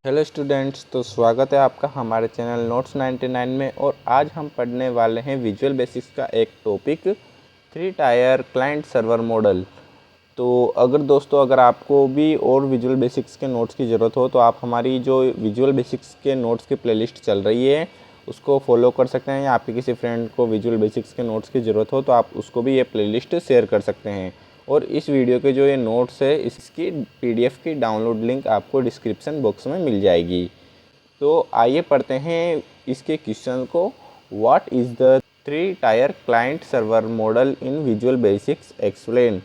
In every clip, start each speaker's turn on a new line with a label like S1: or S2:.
S1: Hello students, तो स्वागत है आपका हमारे चैनल नोट्स 99 में। और आज हम पढ़ने वाले हैं विजुअल बेसिक्स का एक topic, 3 tyre client server model. तो अगर आपको भी और विजुअल बेसिक्स के नोट्स की ज़रूरत हो तो आप हमारी जो विजुअल बेसिक्स के नोट्स की प्लेलिस्ट चल रही है उसको फॉलो कर सकते हैं, या आपके किसी फ्रेंड को विजुअल बेसिक्स के नोट्स की ज़रूरत हो तो आप उसको भी ये प्लेलिस्ट शेयर कर सकते हैं। और इस वीडियो के जो ये नोट्स है इसकी PDF की डाउनलोड लिंक आपको डिस्क्रिप्शन बॉक्स में मिल जाएगी। तो आइए पढ़ते हैं इसके क्वेश्चन को। What is the 3 tyre client server model in visual basics explain.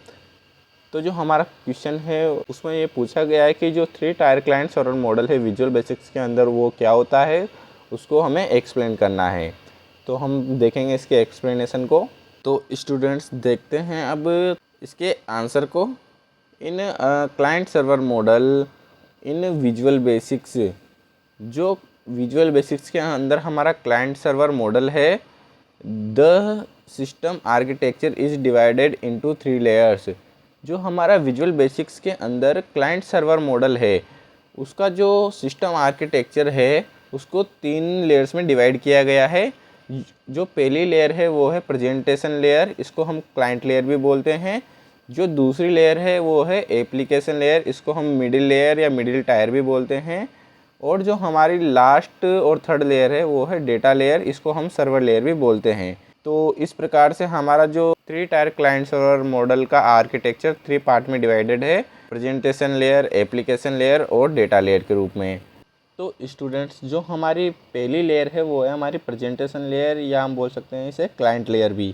S1: तो जो हमारा क्वेश्चन है उसमें ये पूछा गया है कि जो 3 टायर क्लाइंट सर्वर मॉडल है विजुअल बेसिक्स के अंदर वो क्या होता है, उसको हमें एक्सप्लेन करना है। तो हम देखेंगे इसके एक्सप्लेनेशन को। तो स्टूडेंट्स देखते हैं अब इसके आंसर को। In client server model in visual basics, जो विजुअल बेसिक्स के अंदर हमारा क्लाइंट सर्वर मॉडल है, the system architecture is divided into 3 layers. जो हमारा विजुअल बेसिक्स के अंदर क्लाइंट सर्वर मॉडल है उसका जो सिस्टम आर्किटेक्चर है उसको 3 लेयर्स में डिवाइड किया गया है। जो पहली लेयर है वो है प्रेजेंटेशन लेयर, इसको हम क्लाइंट लेयर भी बोलते हैं। जो दूसरी लेयर है वो है एप्लीकेशन लेयर, इसको हम मिडिल लेयर या मिडिल टायर भी बोलते हैं। और जो हमारी लास्ट और थर्ड लेयर है वो है डेटा लेयर, इसको हम सर्वर लेयर भी बोलते हैं। तो इस प्रकार से हमारा जो 3 टायर क्लाइंट सर्वर मॉडल का आर्किटेक्चर 3 पार्ट में डिवाइडेड है, प्रेजेंटेशन लेयर, एप्लीकेशन लेयर और डेटा लेयर के रूप में। तो स्टूडेंट्स जो हमारी पहली लेयर है वो है हमारी प्रेजेंटेशन लेयर, या हम बोल सकते हैं इसे क्लाइंट लेयर भी।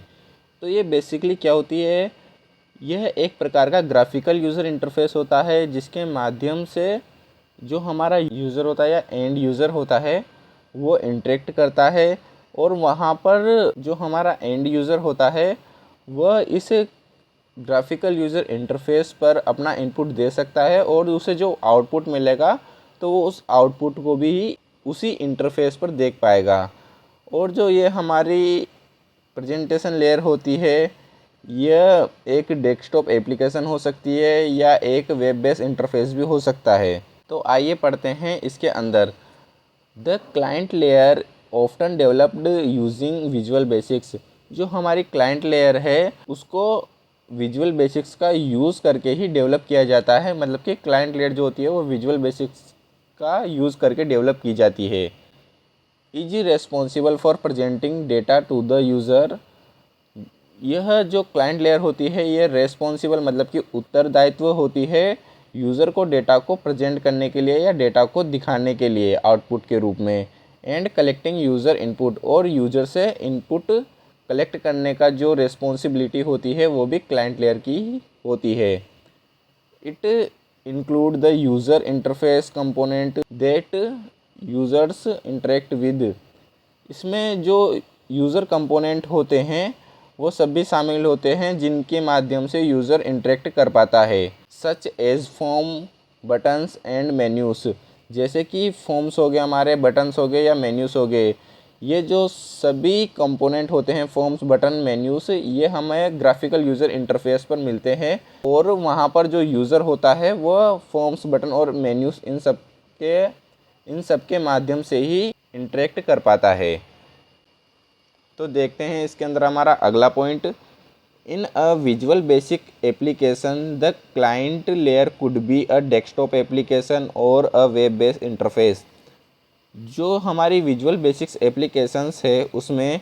S1: तो ये बेसिकली क्या होती है, यह एक प्रकार का ग्राफिकल यूज़र इंटरफेस होता है जिसके माध्यम से जो हमारा यूज़र होता है या एंड यूज़र होता है वो इंटरेक्ट करता है। और वहाँ पर जो हमारा एंड यूज़र होता है वह इस ग्राफिकल यूज़र इंटरफेस पर अपना इनपुट दे सकता है, और उसे जो आउटपुट मिलेगा तो वो उस आउटपुट को भी उसी इंटरफेस पर देख पाएगा। और जो ये हमारी प्रेजेंटेशन लेयर होती है यह एक डेस्कटॉप एप्लीकेशन हो सकती है या एक वेब बेस्ड इंटरफेस भी हो सकता है। तो आइए पढ़ते हैं इसके अंदर। The client layer often developed using visual basics. जो हमारी क्लाइंट लेयर है उसको विजुअल बेसिक्स का यूज़ करके ही डेवलप किया जाता है, मतलब कि क्लाइंट लेयर जो होती है वो विजुअल बेसिक्स का यूज़ करके डेवलप की जाती है। Is responsible for presenting data to the user. यह जो क्लाइंट लेयर होती है ये रेस्पॉन्सिबल मतलब कि उत्तरदायित्व होती है यूज़र को डेटा को प्रेजेंट करने के लिए या डेटा को दिखाने के लिए आउटपुट के रूप में। एंड कलेक्टिंग यूज़र इनपुट, और यूज़र से इनपुट कलेक्ट करने का जो रेस्पॉन्सिबिलिटी होती है वो भी क्लाइंट लेयर की होती है। It include the user interface component that users interact with. इसमें जो यूज़र कंपोनेंट होते हैं वो सभी शामिल होते हैं जिनके माध्यम से यूज़र इंटरेक्ट कर पाता है। Such as form, buttons and menus. जैसे कि फॉर्म्स हो गए, हमारे बटन्स हो गए या मेन्यूज़ हो गए, ये जो सभी कंपोनेंट होते हैं फॉर्म्स, बटन, मेन्यूज़, ये हमें ग्राफिकल यूज़र इंटरफेस पर मिलते हैं। और वहाँ पर जो यूज़र होता है वह फॉर्म्स, बटन और मेन्यूज़ इन सब के माध्यम से ही इंटरेक्ट कर पाता है। तो देखते हैं इसके अंदर हमारा अगला point. In a visual basic application the client layer could be a desktop application और अ वेब बेस्ड इंटरफेस। जो हमारी विजुअल बेसिक्स एप्लीकेशंस है उसमें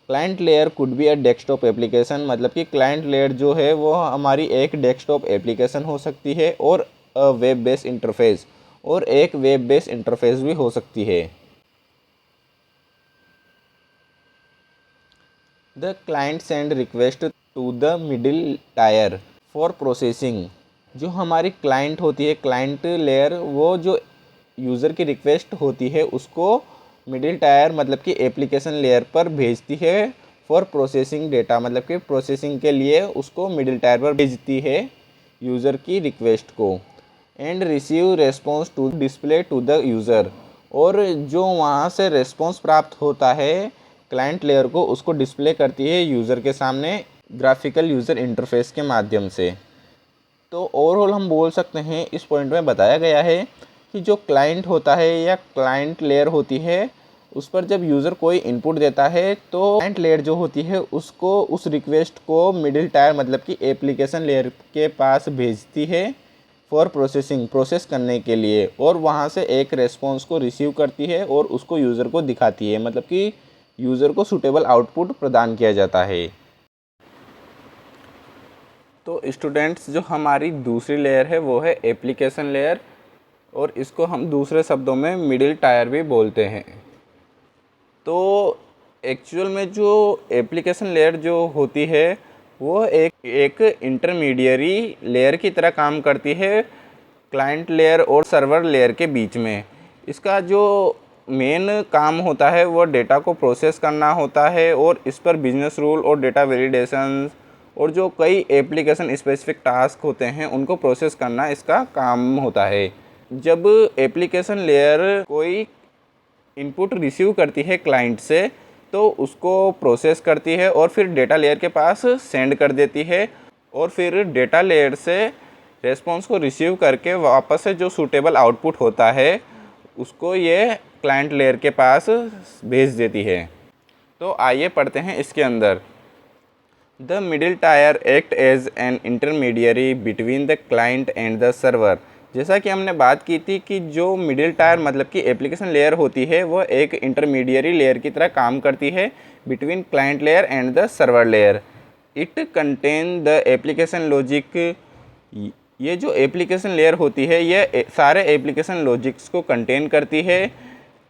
S1: client layer could be a desktop application, मतलब कि क्लाइंट लेयर जो है वो हमारी एक डेस्कटॉप एप्लीकेशन हो सकती है, और अ वेब बेस्ड इंटरफेस, और एक वेब बेस्ड इंटरफेस भी हो सकती है। The client send request to the middle tier for processing. जो हमारी क्लाइंट होती है, क्लाइंट लेयर, वो जो यूज़र की रिक्वेस्ट होती है उसको मिडिल टायर मतलब कि एप्लीकेशन लेयर पर भेजती है फॉर प्रोसेसिंग डेटा, मतलब कि प्रोसेसिंग के लिए उसको मिडिल टायर पर भेजती है यूज़र की रिक्वेस्ट को। And receive response to display to the user. और जो वहाँ से रेस्पॉन्स प्राप्त होता है क्लाइंट लेयर को उसको डिस्प्ले करती है यूज़र के सामने ग्राफिकल यूज़र इंटरफेस के माध्यम से। तो ओवरऑल हम बोल सकते हैं इस पॉइंट में बताया गया है कि जो क्लाइंट होता है या क्लाइंट लेयर होती है, उस पर जब यूज़र कोई इनपुट देता है तो क्लाइंट लेयर जो होती है उसको उस रिक्वेस्ट को मिडिल टायर मतलब कि एप्लीकेशन लेयर के पास भेजती है फॉर प्रोसेसिंग, प्रोसेस करने के लिए, और वहाँ से एक रेस्पॉन्स को रिसीव करती है और उसको यूज़र को दिखाती है, मतलब कि यूज़र को सूटेबल आउटपुट प्रदान किया जाता है। तो स्टूडेंट्स, जो हमारी दूसरी लेयर है वो है एप्लीकेशन लेयर, और इसको हम दूसरे शब्दों में मिडिल टायर भी बोलते हैं। तो एक्चुअल में जो एप्लीकेशन लेयर जो होती है वो एक इंटरमीडियरी लेयर की तरह काम करती है क्लाइंट लेयर और सर्वर लेयर के बीच में। इसका जो मेन काम होता है वो डेटा को प्रोसेस करना होता है, और इस पर बिजनेस रूल और डेटा वैलिडेशन और जो कई एप्लीकेशन स्पेसिफिक टास्क होते हैं उनको प्रोसेस करना इसका काम होता है। जब एप्लीकेशन लेयर कोई इनपुट रिसीव करती है क्लाइंट से, तो उसको प्रोसेस करती है और फिर डेटा लेयर के पास सेंड कर देती है, और फिर डेटा लेयर से रेस्पॉन्स को रिसीव करके वापस से जो सूटेबल आउटपुट होता है उसको ये क्लाइंट लेयर के पास भेज देती है। तो आइए पढ़ते हैं इसके अंदर। The middle tier act as an intermediary between the client and the server. जैसा कि हमने बात की थी कि जो मिडिल टायर मतलब कि एप्लीकेशन लेयर होती है वो एक इंटरमीडियरी लेयर की तरह काम करती है between client layer and the server layer. It contain the application logic. ये जो एप्लीकेशन लेयर होती है ये सारे एप्लीकेशन लॉजिक्स को कंटेन करती है।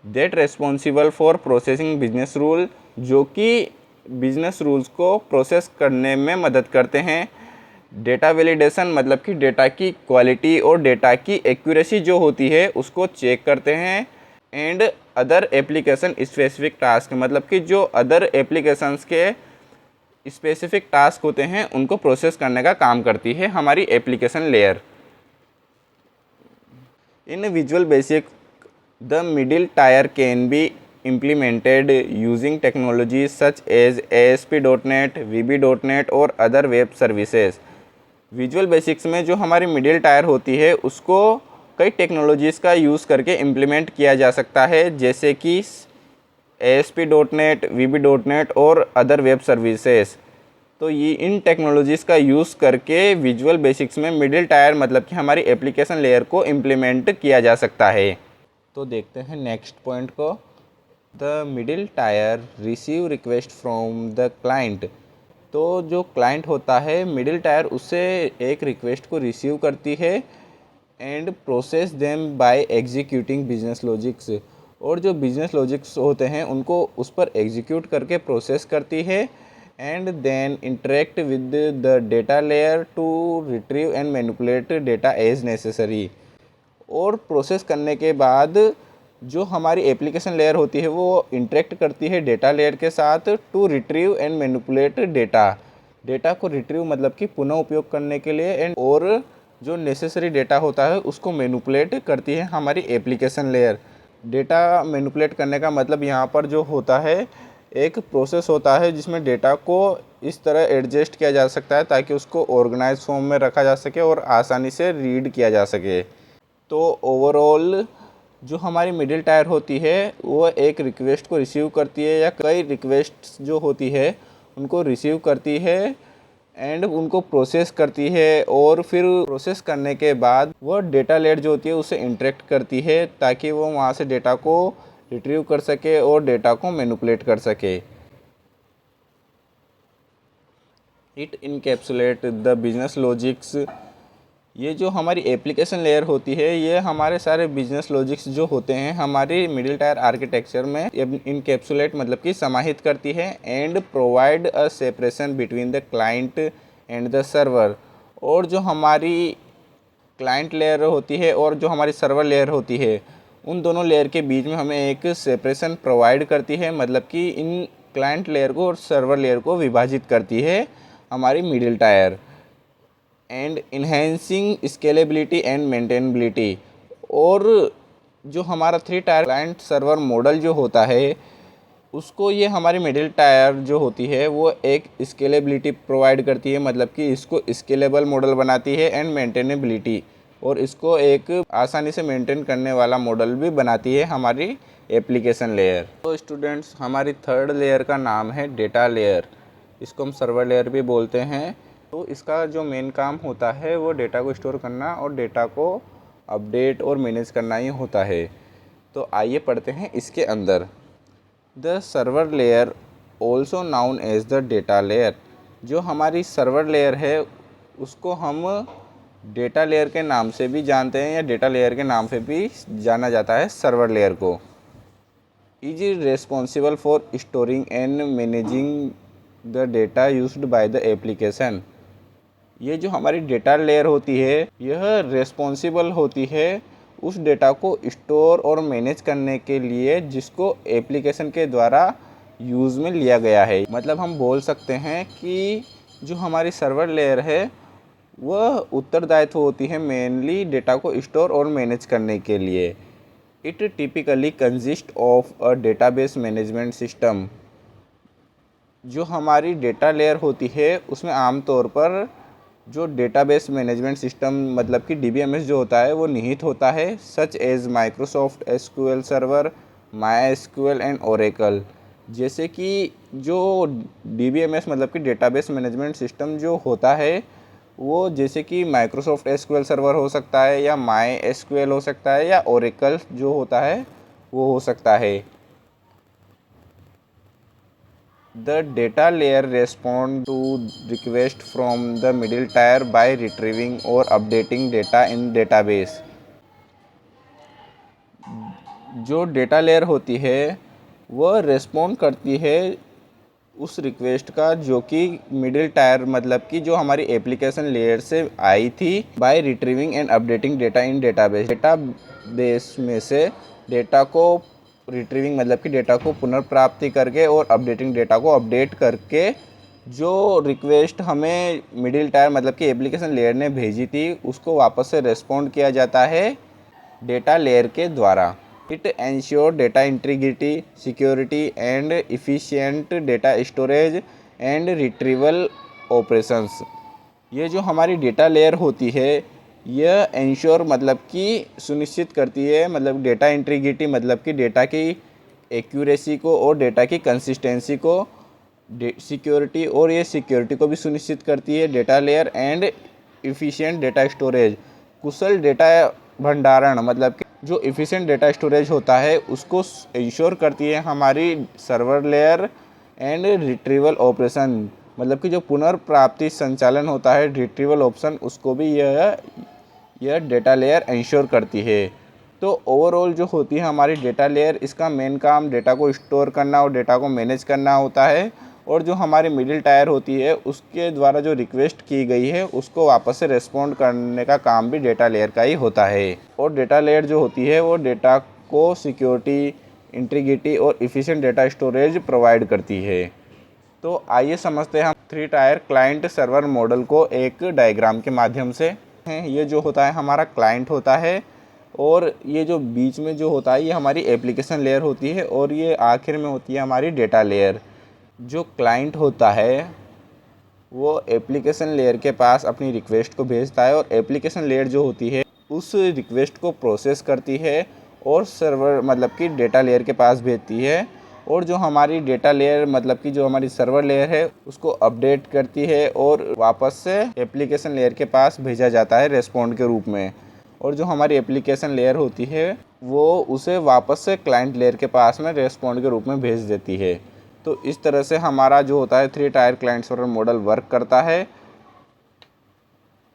S1: That responsible for processing business rule, जो कि बिजनेस रूल्स को प्रोसेस करने में मदद करते हैं। डेटा वैलिडेशन मतलब कि डेटा की क्वालिटी और डेटा की एक्यूरेसी जो होती है उसको चेक करते हैं। And other application specific task मतलब कि जो अदर एप्लीकेशंस के स्पेसिफिक टास्क होते हैं उनको प्रोसेस करने का काम करती है हमारी application layer. In visual basic the middle tyre can be implemented using technologies such as ASP.NET, VB.NET और other web services. Visual basics में जो हमारी मिडिल टायर होती है उसको कई टेक्नोलॉजीज़ का यूज़ करके इम्प्लीमेंट किया जा सकता है, जैसे कि ASP.NET, VB.NET और अदर वेब सर्विसेज। तो ये इन टेक्नोलॉजीज़ का यूज़ करके विजुअल बेसिक्स में मिडिल टायर मतलब कि हमारी एप्लीकेशन लेयर को इम्प्लीमेंट किया जा सकता है। तो देखते हैं नेक्स्ट पॉइंट को। The middle tyre receive request from the client. तो जो क्लाइंट होता है मिडिल टायर उससे एक रिक्वेस्ट को रिसीव करती है and process them by executing business logics, और जो बिजनेस लॉजिक्स होते हैं उनको उस पर एग्जीक्यूट करके प्रोसेस करती है and then interact with the data layer to retrieve and manipulate data as necessary. और प्रोसेस करने के बाद जो हमारी एप्लीकेशन लेयर होती है वो इंटरेक्ट करती है डेटा लेयर के साथ to retrieve and manipulate data को रिट्रीव मतलब कि पुनः उपयोग करने के लिए, एंड और जो नेसेसरी डेटा होता है उसको मैनिपुलेट करती है हमारी एप्लीकेशन लेयर। डेटा मैनिपुलेट करने का मतलब यहाँ पर जो होता है एक प्रोसेस होता है जिसमें डेटा को इस तरह एडजस्ट किया जा सकता है ताकि उसको ऑर्गेनाइज फॉर्म में रखा जा सके और आसानी से रीड किया जा सके। तो ओवरऑल जो हमारी मिडिल टायर होती है वो एक रिक्वेस्ट को रिसीव करती है या कई रिक्वेस्ट्स जो होती है उनको रिसीव करती है एंड उनको प्रोसेस करती है, और फिर प्रोसेस करने के बाद वो डेटा लेयर जो होती है उससे इंटरेक्ट करती है ताकि वो वहाँ से डेटा को रिट्रीव कर सके और डेटा को मैनिपुलेट कर सके। It encapsulate the business logics. ये जो हमारी एप्लीकेशन लेयर होती है ये हमारे सारे बिजनेस लॉजिक्स जो होते हैं हमारी मिडिल टायर आर्किटेक्चर में इनकैप्सुलेट मतलब कि समाहित करती है and provide a separation between the client and the server. और जो हमारी क्लाइंट लेयर होती है और जो हमारी सर्वर लेयर होती है उन दोनों लेयर के बीच में हमें एक सेपरेशन प्रोवाइड करती है, मतलब कि इन क्लाइंट लेयर को और सर्वर लेयर को विभाजित करती है हमारी middle tyre. And enhancing scalability and maintainability. और जो हमारा 3 टायर क्लाइंट सर्वर मॉडल जो होता है उसको ये हमारी मिडिल टायर जो होती है वो एक स्केलेबिलिटी प्रोवाइड करती है, मतलब कि इसको स्केलेबल मॉडल बनाती है एंड मेंटेनेबिलिटी, और इसको एक आसानी से मेंटेन करने वाला मॉडल भी बनाती है हमारी एप्लीकेशन लेयर। तो स्टूडेंट्स, हमारी थर्ड लेयर का नाम है डेटा लेयर। इसको हम सर्वर लेयर भी बोलते हैं। तो इसका जो मेन काम होता है वो डेटा को स्टोर करना और डेटा को अपडेट और मैनेज करना ही होता है। तो आइए पढ़ते हैं इसके अंदर। The server layer also known as the data layer. जो हमारी सर्वर लेयर है उसको हम डेटा लेयर के नाम से भी जानते हैं या डेटा लेयर के नाम से भी जाना जाता है सर्वर लेयर को। Is responsible for storing and managing the data used by the application. ये जो हमारी डेटा लेयर होती है यह रेस्पॉन्सिबल होती है उस डेटा को स्टोर और मैनेज करने के लिए जिसको एप्लीकेशन के द्वारा यूज़ में लिया गया है। मतलब हम बोल सकते हैं कि जो हमारी सर्वर लेयर है वह उत्तरदायित्व होती है मेनली डेटा को स्टोर और मैनेज करने के लिए। It typically consist of a database management system. जो हमारी डेटा लेयर होती है उसमें आमतौर पर जो डेटाबेस मैनेजमेंट सिस्टम मतलब कि DBMS जो होता है वो निहित होता है, such as Microsoft SQL server, MySQL and Oracle. जैसे कि जो DBMS मतलब कि डेटाबेस मैनेजमेंट सिस्टम जो होता है वो जैसे कि माइक्रोसॉफ्ट SQL सर्वर हो सकता है या MySQL हो सकता है या ओरेकल जो होता है वो हो सकता है। The data layer responds to request from the middle tier by retrieving or updating data in database। जो डेटा लेयर होती है वह रेस्पॉन्ड करती है उस रिक्वेस्ट का जो कि मिडिल टायर मतलब कि जो हमारी एप्लीकेशन लेयर से आई थी, by retrieving and updating data in database. Database में से डेटा को रिट्रीविंग मतलब कि डेटा को पुनर्प्राप्ति करके और अपडेटिंग डेटा को अपडेट करके जो रिक्वेस्ट हमें मिडिल टायर मतलब कि एप्लीकेशन लेयर ने भेजी थी उसको वापस से रेस्पॉन्ड किया जाता है डेटा लेयर के द्वारा। It ensure data integrity, security and efficient data storage and retrieval operations. ये जो हमारी डेटा लेयर होती है यह एंश्योर मतलब कि सुनिश्चित करती है, मतलब डेटा इंटीग्रिटी मतलब कि डेटा की एक्यूरेसी को और डेटा की कंसिस्टेंसी को, सिक्योरिटी और ये सिक्योरिटी को भी सुनिश्चित करती है data layer, and efficient data storage, कुशल डेटा भंडारण मतलब कि जो इफ़िशिएंट डेटा स्टोरेज होता है उसको इंश्योर करती है हमारी server layer, and retrieval operation मतलब कि जो पुनर्प्राप्ति संचालन होता है रिट्रीवल ऑप्शन उसको भी यह डेटा लेयर इंश्योर करती है। तो ओवरऑल जो होती है हमारी डेटा लेयर, इसका मेन काम डेटा को स्टोर करना और डेटा को मैनेज करना होता है, और जो हमारी मिडिल टायर होती है उसके द्वारा जो रिक्वेस्ट की गई है उसको वापस से रेस्पॉन्ड करने का काम भी डेटा लेयर का ही होता है। और डेटा लेयर जो होती है वो डेटा को सिक्योरिटी, इंटीग्रिटी और इफ़िशिएंट डेटा स्टोरेज प्रोवाइड करती है। तो आइए समझते हैं हम 3 टायर क्लाइंट सर्वर मॉडल को एक डायग्राम के माध्यम से। ये जो होता है हमारा क्लाइंट होता है, और ये जो बीच में जो होता है ये हमारी एप्लीकेशन लेयर होती है, और ये आखिर में होती है हमारी डेटा लेयर। जो क्लाइंट होता है वो एप्लीकेशन लेयर के पास अपनी रिक्वेस्ट को भेजता है, और एप्लीकेशन लेयर जो होती है उस रिक्वेस्ट को प्रोसेस करती है और सर्वर मतलब कि डेटा लेयर के पास भेजती है, और जो हमारी डेटा लेयर मतलब कि जो हमारी सर्वर लेयर है उसको अपडेट करती है और वापस से एप्लीकेशन लेयर के पास भेजा जाता है रेस्पॉन्ड के रूप में। और जो हमारी एप्लीकेशन लेयर होती है वो उसे वापस से क्लाइंट लेयर के पास में रेस्पॉन्ड के रूप में भेज देती है। तो इस तरह से हमारा जो होता है 3 tyre client server model work करता है।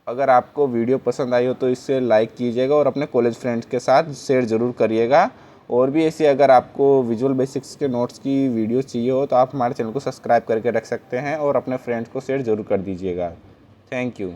S1: अगर आपको वीडियो पसंद आई हो तो इसे लाइक कीजिएगा और अपने कॉलेज फ्रेंड्स के साथ शेयर ज़रूर करिएगा। और भी ऐसी अगर आपको विजुअल बेसिक्स के नोट्स की वीडियो चाहिए हो तो आप हमारे चैनल को सब्सक्राइब करके रख सकते हैं और अपने फ्रेंड्स को शेयर ज़रूर कर दीजिएगा। Thank you.